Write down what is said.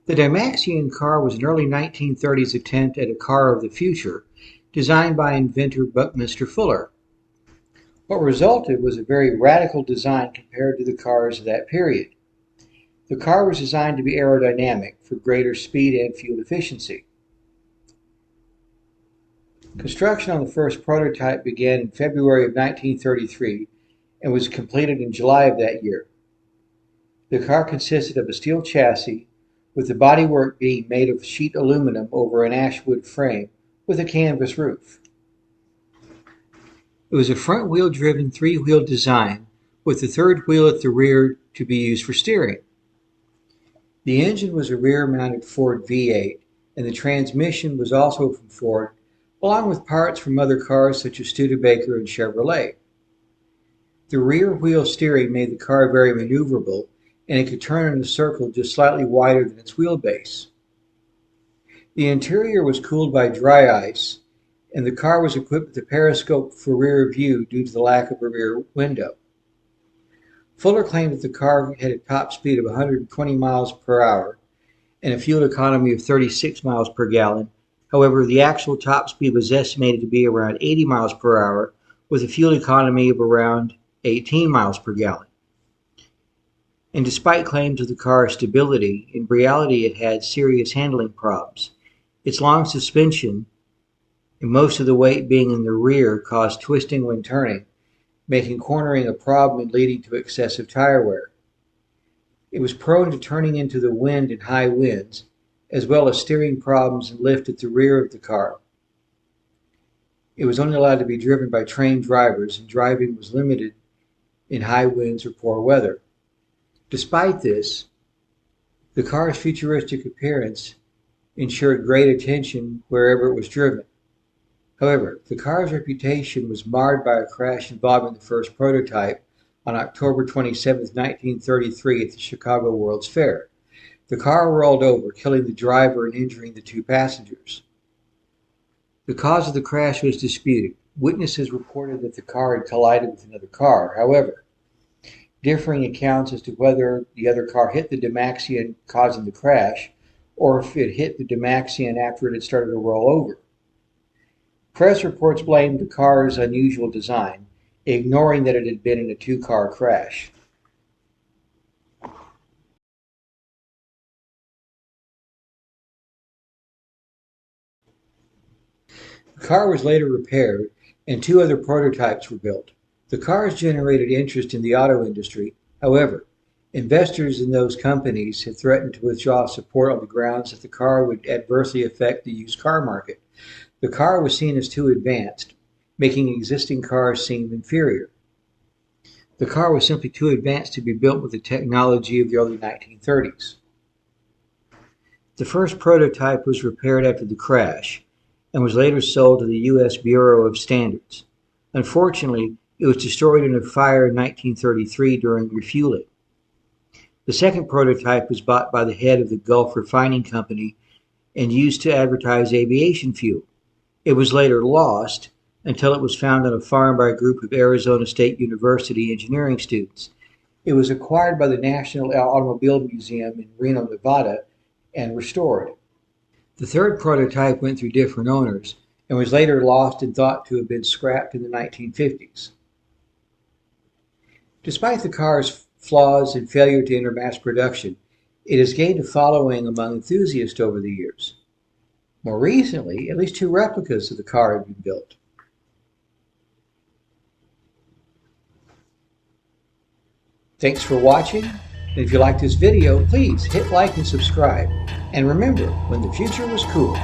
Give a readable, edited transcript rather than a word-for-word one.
The Dymaxion car was an early 1930s attempt at a car of the future, designed by inventor Buckminster Fuller. What resulted was a very radical design compared to the cars of that period. The car was designed to be aerodynamic for greater speed and fuel efficiency. Construction on the first prototype began in February of 1933 and was completed in July of that year. The car consisted of a steel chassis, with the bodywork being made of sheet aluminum over an ashwood frame with a canvas roof. It was a front-wheel driven three-wheel design, with the third wheel at the rear to be used for steering. The engine was a rear-mounted Ford V8, and the transmission was also from Ford, along with parts from other cars such as Studebaker and Chevrolet. The rear wheel steering made the car very maneuverable, and it could turn in a circle just slightly wider than its wheelbase. The interior was cooled by dry ice, and the car was equipped with a periscope for rear view due to the lack of a rear window. Fuller claimed that the car had a top speed of 120 miles per hour and a fuel economy of 36 miles per gallon. However, the actual top speed was estimated to be around 80 miles per hour with a fuel economy of around 18 miles per gallon. And despite claims of the car's stability, in reality it had serious handling problems. Its long suspension and most of the weight being in the rear caused twisting when turning, making cornering a problem and leading to excessive tire wear. It was prone to turning into the wind in high winds, as well as steering problems and lift at the rear of the car. It was only allowed to be driven by trained drivers, and driving was limited in high winds or poor weather. Despite this, the car's futuristic appearance ensured great attention wherever it was driven. However, the car's reputation was marred by a crash involving the first prototype on October 27, 1933 at the Chicago World's Fair. The car rolled over, killing the driver and injuring the two passengers. The cause of the crash was disputed. Witnesses reported that the car had collided with another car. However, differing accounts as to whether the other car hit the Dymaxion causing the crash, or if it hit the Dymaxion after it had started to roll over. Press reports blamed the car's unusual design, ignoring that it had been in a two-car crash. The car was later repaired, and two other prototypes were built. The cars generated interest in the auto industry. However, investors in those companies had threatened to withdraw support on the grounds that the car would adversely affect the used car market. The car was seen as too advanced, making existing cars seem inferior. The car was simply too advanced to be built with the technology of the early 1930s. The first prototype was repaired after the crash and was later sold to the U.S. Bureau of Standards. Unfortunately, it was destroyed in a fire in 1933 during refueling. The second prototype was bought by the head of the Gulf Refining Company and used to advertise aviation fuel. It was later lost until it was found on a farm by a group of Arizona State University engineering students. It was acquired by the National Automobile Museum in Reno, Nevada, and restored. The third prototype went through different owners and was later lost and thought to have been scrapped in the 1950s. Despite the car's flaws and failure to enter mass production, it has gained a following among enthusiasts over the years. More recently, at least two replicas of the car have been built. Thanks for watching, and if you like this video, please hit like and subscribe. And remember, when the future was cool,